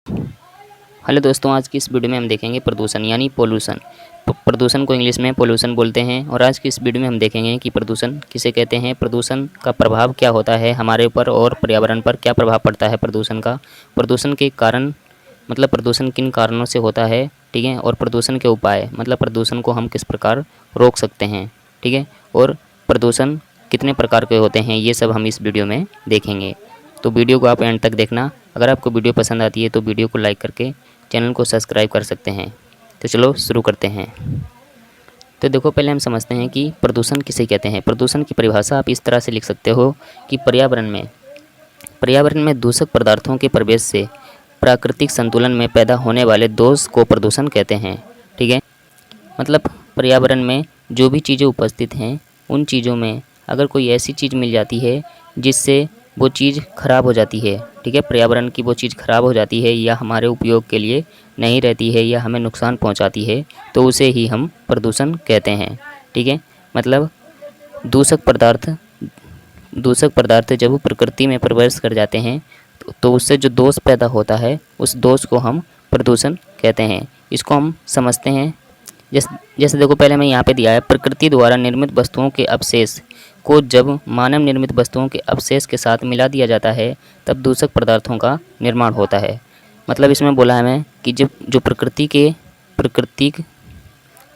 Hello दोस्तों, आज की इस वीडियो में हम देखेंगे प्रदूषण यानी पोल्यूशन। प्रदूषण को इंग्लिश में पोल्यूशन बोलते हैं। और आज की इस वीडियो में हम देखेंगे कि प्रदूषण किसे कहते हैं, प्रदूषण का प्रभाव क्या होता है हमारे ऊपर और पर्यावरण पर क्या प्रभाव पड़ता है प्रदूषण का, प्रदूषण के कारण मतलब प्रदूषण किन कारणों से होता है, ठीक है। और प्रदूषण के उपाय मतलब प्रदूषण को हम किस प्रकार रोक सकते हैं, ठीक है। और प्रदूषण कितने प्रकार के होते हैं, ये सब हम इस वीडियो में देखेंगे। तो वीडियो को आप एंड तक देखना। अगर आपको वीडियो पसंद आती है तो वीडियो को लाइक करके चैनल को सब्सक्राइब कर सकते हैं। तो चलो शुरू करते हैं। तो देखो, पहले हम समझते हैं कि प्रदूषण किसे कहते हैं। प्रदूषण की परिभाषा आप इस तरह से लिख सकते हो कि पर्यावरण में दूषक पदार्थों के प्रवेश से प्राकृतिक संतुलन में पैदा होने वाले दोष को प्रदूषण कहते हैं, ठीक है। मतलब पर्यावरण में जो भी चीज़ें उपस्थित हैं उन चीज़ों में अगर कोई ऐसी चीज़ मिल जाती है जिससे वो चीज़ ख़राब हो जाती है, ठीक है, पर्यावरण की वो चीज़ ख़राब हो जाती है या हमारे उपयोग के लिए नहीं रहती है या हमें नुकसान पहुंचाती है, तो उसे ही हम प्रदूषण कहते हैं, ठीक है। मतलब दूषक पदार्थ जब प्रकृति में प्रवेश कर जाते हैं तो उससे जो दोष पैदा होता है उस दोष को हम प्रदूषण कहते हैं। इसको हम समझते हैं। जैसे देखो, पहले मैं यहाँ पे दिया है, प्रकृति द्वारा निर्मित वस्तुओं के अवशेष को जब मानव निर्मित वस्तुओं के अवशेष के साथ मिला दिया जाता है तब दूषक पदार्थों का निर्माण होता है। मतलब इसमें बोला है मैं कि जब जो प्रकृति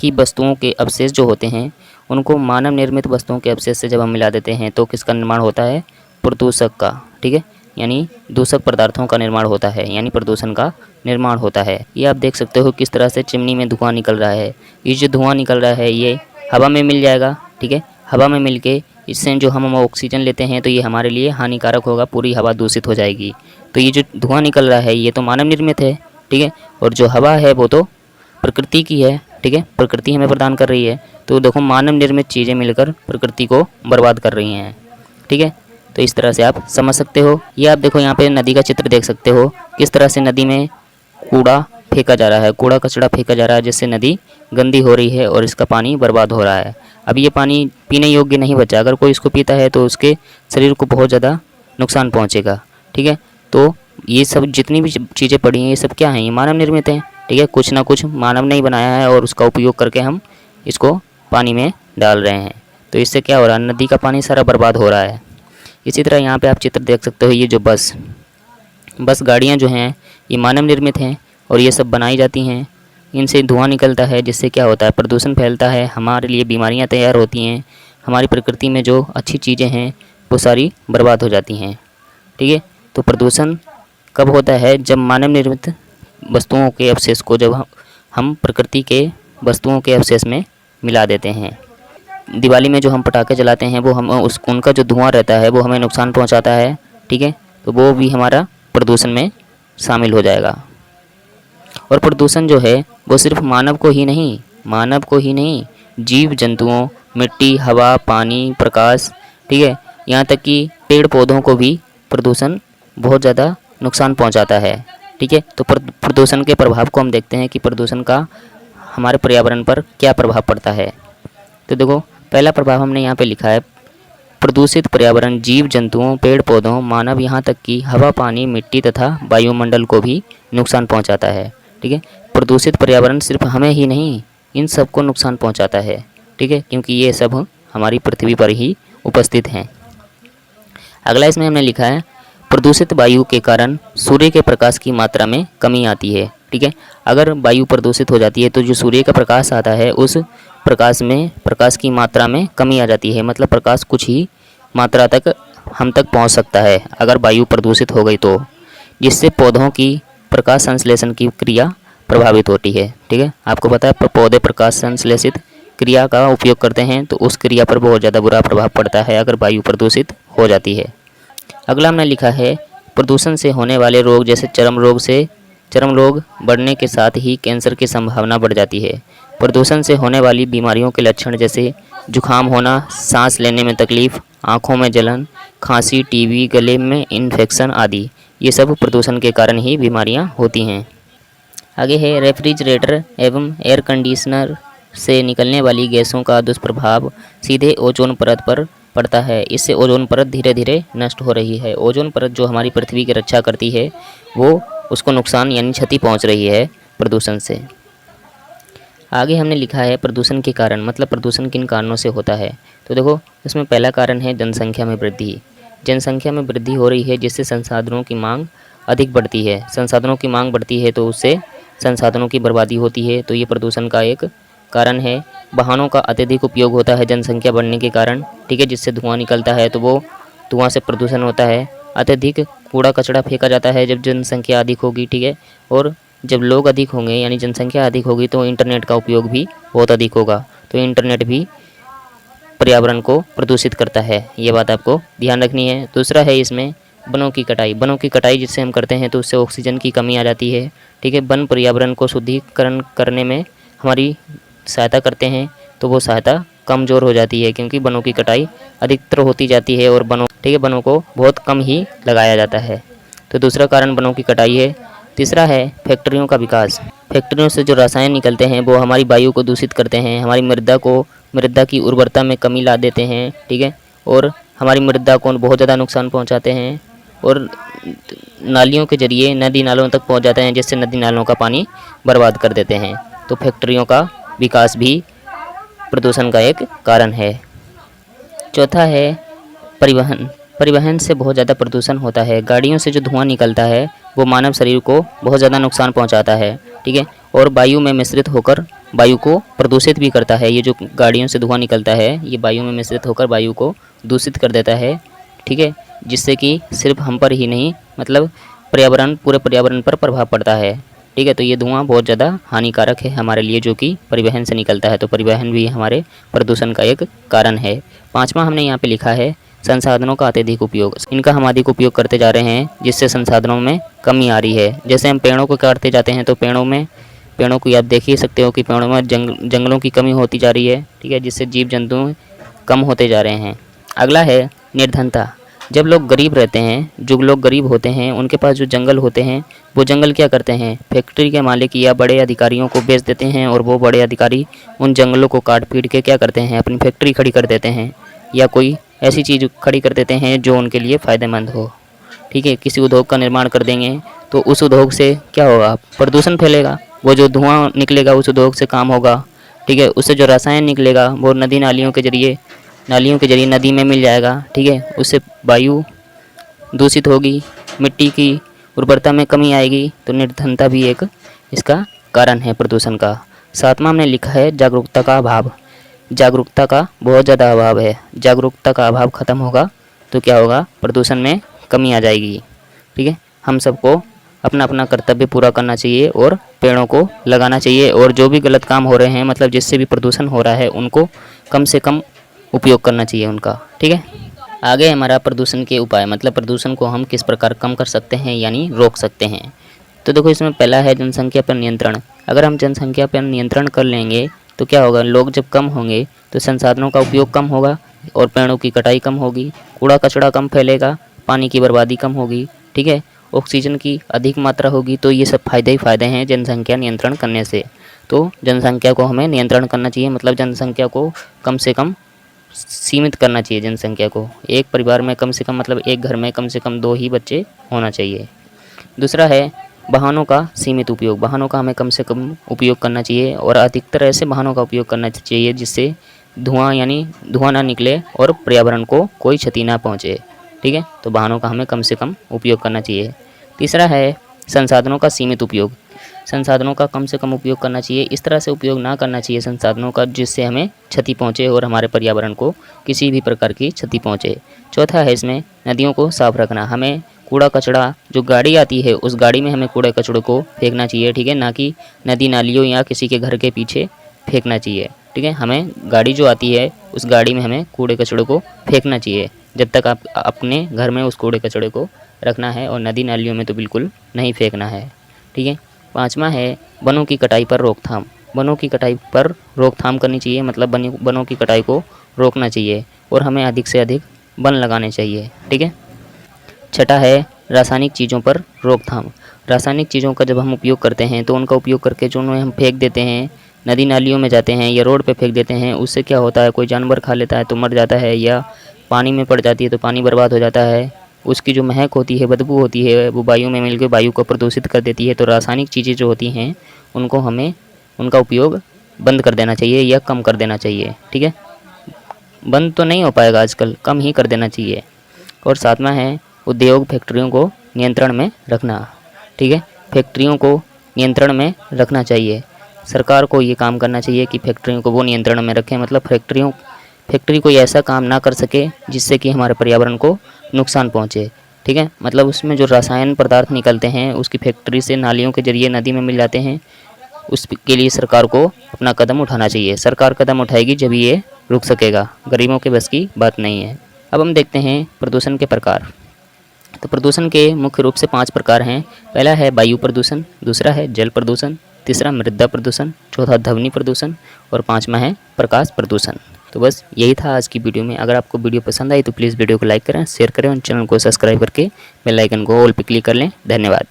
की वस्तुओं के अवशेष जो होते हैं उनको मानव निर्मित वस्तुओं के अवशेष से जब हम मिला देते हैं तो किसका निर्माण होता है, प्रदूषक का, ठीक है। यानी दूषक पदार्थों का निर्माण होता है, यानी प्रदूषण का निर्माण होता है। ये आप देख सकते हो किस तरह से चिमनी में धुआं निकल रहा है। ये जो धुआं निकल रहा है ये हवा में मिल जाएगा, ठीक है। हवा में मिल के इससे जो हम ऑक्सीजन लेते हैं तो ये हमारे लिए हानिकारक होगा, पूरी हवा दूषित हो जाएगी। तो ये जो धुआं निकल रहा है ये तो मानव निर्मित है, ठीक है। और जो हवा है वो तो प्रकृति की है, ठीक है, प्रकृति हमें प्रदान कर रही है। तो देखो, मानव निर्मित चीज़ें मिलकर प्रकृति को बर्बाद कर रही हैं, ठीक है। तो इस तरह से आप समझ सकते हो। ये आप देखो, यहाँ पे नदी का चित्र देख सकते हो किस तरह से नदी में कूड़ा फेंका जा रहा है, कूड़ा कचरा फेंका जा रहा है, जिससे नदी गंदी हो रही है और इसका पानी बर्बाद हो रहा है। अब ये पानी पीने योग्य नहीं बचा, अगर कोई इसको पीता है तो उसके शरीर को बहुत ज़्यादा नुकसान पहुँचेगा, ठीक है। तो ये सब जितनी भी चीज़ें पड़ी हैं ये सब क्या हैं, ये मानव निर्मित हैं, ठीक है। कुछ ना कुछ मानव ने ही बनाया है और उसका उपयोग करके हम इसको पानी में डाल रहे हैं। तो इससे क्या हो रहा है, नदी का पानी सारा बर्बाद हो रहा है। इसी तरह यहाँ पे आप चित्र देख सकते हो, ये जो बस गाड़ियाँ जो हैं ये मानव निर्मित हैं और ये सब बनाई जाती हैं, इनसे धुआं निकलता है जिससे क्या होता है, प्रदूषण फैलता है, हमारे लिए बीमारियाँ तैयार होती हैं, हमारी प्रकृति में जो अच्छी चीज़ें हैं वो सारी बर्बाद हो जाती हैं, ठीक है। तो प्रदूषण कब होता है, जब मानव निर्मित वस्तुओं के अवशेष को जब हम प्रकृति के वस्तुओं के अवशेष में मिला देते हैं। दिवाली में जो हम पटाखे जलाते हैं वो हम उनका जो धुआं रहता है वो हमें नुकसान पहुंचाता है, ठीक है। तो वो भी हमारा प्रदूषण में शामिल हो जाएगा। और प्रदूषण जो है वो सिर्फ मानव को ही नहीं, जीव जंतुओं, मिट्टी, हवा, पानी, प्रकाश, ठीक है, यहाँ तक कि पेड़ पौधों को भी प्रदूषण बहुत ज़्यादा नुकसान पहुंचाता है, ठीक है। तो प्रदूषण के प्रभाव को हम देखते हैं कि प्रदूषण का हमारे पर्यावरण पर क्या प्रभाव पड़ता है। तो देखो, पहला प्रभाव हमने यहाँ पे लिखा है, प्रदूषित पर्यावरण जीव जंतुओं, पेड़ पौधों, मानव, यहाँ तक कि हवा, पानी, मिट्टी तथा वायुमंडल को भी नुकसान पहुँचाता है, ठीक है। प्रदूषित पर्यावरण सिर्फ हमें ही नहीं, इन सबको नुकसान पहुँचाता है, ठीक है, क्योंकि ये सब हमारी पृथ्वी पर ही उपस्थित हैं। अगला इसमें हमने लिखा है, प्रदूषित वायु के कारण सूर्य के प्रकाश की मात्रा में कमी आती है, ठीक है। अगर वायु प्रदूषित हो जाती है तो जो सूर्य का प्रकाश आता है उस प्रकाश की मात्रा में कमी आ जाती है। मतलब प्रकाश कुछ ही मात्रा तक हम तक पहुंच सकता है अगर वायु प्रदूषित हो गई तो, जिससे पौधों की प्रकाश संश्लेषण की क्रिया प्रभावित होती है, ठीक है। आपको पता है पौधे प्रकाश संश्लेषित क्रिया का उपयोग करते हैं तो उस क्रिया पर बहुत ज़्यादा बुरा प्रभाव पड़ता है अगर वायु प्रदूषित हो जाती है। अगला हमने लिखा है, प्रदूषण से होने वाले रोग जैसे चर्म रोग बढ़ने के साथ ही कैंसर की संभावना बढ़ जाती है। प्रदूषण से होने वाली बीमारियों के लक्षण जैसे जुखाम होना, सांस लेने में तकलीफ, आँखों में जलन, खांसी, टीबी, गले में इन्फेक्शन आदि, ये सब प्रदूषण के कारण ही बीमारियां होती हैं। आगे है, रेफ्रिजरेटर एवं एयर कंडीशनर से निकलने वाली गैसों का दुष्प्रभाव सीधे ओजोन परत पर पड़ता है। इससे ओजोन परत धीरे धीरे नष्ट हो रही है। ओजोन परत जो हमारी पृथ्वी की रक्षा करती है वो उसको नुकसान यानी क्षति पहुंच रही है प्रदूषण से। आगे हमने लिखा है प्रदूषण के कारण, मतलब प्रदूषण किन कारणों से होता है। तो देखो इसमें पहला कारण है जनसंख्या में वृद्धि। जनसंख्या में वृद्धि हो रही है जिससे संसाधनों की मांग अधिक बढ़ती है। संसाधनों की मांग बढ़ती है तो उससे संसाधनों की बर्बादी होती है, तो ये प्रदूषण का एक कारण है। वाहनों का अत्यधिक उपयोग होता है जनसंख्या बढ़ने के कारण, ठीक है, जिससे धुआं निकलता है, तो वो धुआं से प्रदूषण होता है। अत्यधिक कूड़ा कचरा फेंका जाता है जब जनसंख्या अधिक होगी, ठीक है, और जब लोग अधिक होंगे यानी जनसंख्या अधिक होगी तो इंटरनेट का उपयोग भी बहुत अधिक होगा, तो इंटरनेट भी पर्यावरण को प्रदूषित करता है। ये बात आपको ध्यान रखनी है। दूसरा है इसमें वनों की कटाई। वनों की कटाई जिससे हम करते हैं तो उससे ऑक्सीजन की कमी आ जाती है, ठीक है। वन पर्यावरण को शुद्धिकरण करने में हमारी सहायता करते हैं, तो वो सहायता कमज़ोर हो जाती है क्योंकि वनों की कटाई अधिकतर होती जाती है और वनों, ठीक है, वनों को बहुत कम ही लगाया जाता है। तो दूसरा कारण वनों की कटाई है। तीसरा है फैक्ट्रियों का विकास। फैक्ट्रियों से जो रसायन निकलते हैं वो हमारी वायु को दूषित करते हैं, हमारी मृदा की उर्वरता में कमी ला देते हैं, ठीक है, और हमारी मृदा को बहुत ज़्यादा नुकसान पहुंचाते हैं और नालियों के जरिए नदी नालों तक पहुंच जाते हैं, जिससे नदी नालों का पानी बर्बाद कर देते हैं। तो फैक्ट्रियों का विकास भी प्रदूषण का एक कारण है। चौथा है परिवहन। परिवहन से बहुत ज़्यादा प्रदूषण होता है। गाड़ियों से जो धुआं निकलता है वो मानव शरीर को बहुत ज़्यादा नुकसान पहुंचाता है, ठीक है, और वायु में मिश्रित होकर वायु को प्रदूषित भी करता है। ये जो गाड़ियों से धुआं निकलता है ये वायु में मिश्रित होकर वायु को दूषित कर देता है, ठीक है, जिससे कि सिर्फ हम पर ही नहीं मतलब पूरे पर्यावरण पर प्रभाव पड़ता है, ठीक है। तो ये धुआं बहुत ज़्यादा हानिकारक है हमारे लिए जो कि परिवहन से निकलता है, तो परिवहन भी हमारे प्रदूषण का एक कारण है। पाँचवा हमने यहाँ पे लिखा है संसाधनों का अत्यधिक उपयोग। इनका हम अधिक उपयोग करते जा रहे हैं जिससे संसाधनों में कमी आ रही है। जैसे हम पेड़ों को काटते जाते हैं तो पेड़ों को आप देख ही सकते हो कि पेड़ों में जंगलों की कमी होती जा रही है, ठीक है, जिससे जीव जंतु कम होते जा रहे हैं। अगला है निर्धनता। जब लोग गरीब रहते हैं, जो लोग गरीब होते हैं उनके पास जो जंगल होते हैं वो जंगल क्या करते हैं, फैक्ट्री के मालिक या बड़े अधिकारियों को बेच देते हैं और वो बड़े अधिकारी उन जंगलों को काट पीट के क्या करते हैं, अपनी फैक्ट्री खड़ी कर देते हैं या कोई ऐसी चीज़ खड़ी कर देते हैं जो उनके लिए फ़ायदेमंद हो, ठीक है। किसी उद्योग का निर्माण कर देंगे तो उस उद्योग से क्या होगा, प्रदूषण फैलेगा। वो जो धुआं निकलेगा उस उद्योग से काम होगा, ठीक है। उससे जो रसायन निकलेगा वो नालियों के जरिए नदी में मिल जाएगा, ठीक है। उससे वायु दूषित होगी, मिट्टी की उर्वरता में कमी आएगी, तो निर्धनता भी एक इसका कारण है प्रदूषण का। सातवां हमने लिखा है जागरूकता का अभाव। जागरूकता का बहुत ज़्यादा अभाव है। जागरूकता का अभाव खत्म होगा तो क्या होगा, प्रदूषण में कमी आ जाएगी, ठीक है। हम सबको अपना अपना कर्तव्य पूरा करना चाहिए और पेड़ों को लगाना चाहिए, और जो भी गलत काम हो रहे हैं मतलब जिससे भी प्रदूषण हो रहा है उनको कम से कम उपयोग करना चाहिए उनका, ठीक है। आगे हमारा प्रदूषण के उपाय, मतलब प्रदूषण को हम किस प्रकार कम कर सकते हैं यानी रोक सकते हैं। तो देखो इसमें पहला है जनसंख्या पर नियंत्रण। अगर हम जनसंख्या पर नियंत्रण कर लेंगे तो क्या होगा, लोग जब कम होंगे तो संसाधनों का उपयोग कम होगा और पेड़ों की कटाई कम होगी, कूड़ा कचरा कम फैलेगा, पानी की बर्बादी कम होगी, ठीक है, ऑक्सीजन की अधिक मात्रा होगी। तो ये सब फायदे ही फायदे हैं जनसंख्या नियंत्रण करने से। तो जनसंख्या को हमें नियंत्रण करना चाहिए, मतलब जनसंख्या को कम से कम सीमित करना चाहिए। जनसंख्या को एक परिवार में कम से कम मतलब एक घर में कम से कम 2 ही बच्चे होना चाहिए। दूसरा है वाहनों का सीमित उपयोग। वाहनों का हमें कम से कम उपयोग करना चाहिए और अधिकतर ऐसे वाहनों का उपयोग करना चाहिए जिससे धुआं ना निकले और पर्यावरण को कोई क्षति ना पहुँचे, ठीक है। तो वाहनों का हमें कम से कम उपयोग करना चाहिए। तीसरा है संसाधनों का सीमित उपयोग। संसाधनों का कम से कम उपयोग करना चाहिए, इस तरह से उपयोग ना करना चाहिए संसाधनों का जिससे हमें क्षति पहुँचे और हमारे पर्यावरण को किसी भी प्रकार की क्षति पहुँचे। चौथा है इसमें नदियों को साफ रखना। हमें कूड़ा कचरा जो गाड़ी आती है उस गाड़ी में हमें कूड़े कचड़े को फेंकना चाहिए, ठीक है, ना कि नदी नालियों या किसी के घर के पीछे फेंकना चाहिए, ठीक है। हमें गाड़ी जो आती है उस गाड़ी में हमें कूड़े कचड़े को फेंकना चाहिए। जब तक आप अपने घर में उस कूड़े कचड़े को रखना है और नदी नालियों में तो बिल्कुल नहीं फेंकना है, ठीक है। पाँचवा है वनों की कटाई पर रोकथाम। वनों की कटाई पर रोकथाम करनी चाहिए, मतलब वनों की कटाई को रोकना चाहिए और हमें अधिक से अधिक वन लगाने चाहिए, ठीक है। छठा है रासायनिक चीज़ों पर रोकथाम। रासायनिक चीज़ों का जब हम उपयोग करते हैं तो उनका उपयोग करके जो उन्हें हम फेंक देते हैं, नदी नालियों में जाते हैं या रोड पे फेंक देते हैं, उससे क्या होता है, कोई जानवर खा लेता है तो मर जाता है, या पानी में पड़ जाती है तो पानी बर्बाद हो जाता है, उसकी जो महक होती है, बदबू होती है, वो वायु में मिलकर वायु को प्रदूषित कर देती है। तो रासायनिक चीज़ें जो होती हैं उनको हमें उनका उपयोग बंद कर देना चाहिए या कम कर देना चाहिए, ठीक है। बंद तो नहीं हो पाएगा आजकल, कम ही कर देना चाहिए। और साथ में है उद्योग फैक्ट्रियों को नियंत्रण में रखना, ठीक है। फैक्ट्रियों को नियंत्रण में रखना चाहिए। सरकार को ये काम करना चाहिए कि फैक्ट्रियों को वो नियंत्रण में रखें, मतलब फैक्ट्री कोई ऐसा काम ना कर सके जिससे कि हमारे पर्यावरण को नुकसान पहुँचे, ठीक है। मतलब उसमें जो रसायन पदार्थ निकलते हैं उसकी फैक्ट्री से नालियों के ज़रिए नदी में मिल जाते हैं, उसके लिए सरकार को अपना कदम उठाना चाहिए। सरकार कदम उठाएगी जब ये रुक सकेगा, गरीबों के बस की बात नहीं है। अब हम देखते हैं प्रदूषण के प्रकार। तो प्रदूषण के मुख्य रूप से 5 प्रकार हैं। पहला है वायु प्रदूषण, दूसरा है जल प्रदूषण, तीसरा मृदा प्रदूषण, चौथा ध्वनि प्रदूषण और 5वां है प्रकाश प्रदूषण। तो बस यही था आज की वीडियो में। अगर आपको वीडियो पसंद आई तो प्लीज़ वीडियो को लाइक करें, शेयर करें और चैनल को सब्सक्राइब करके बेल आइकन को ऑल पे क्लिक कर लें। धन्यवाद।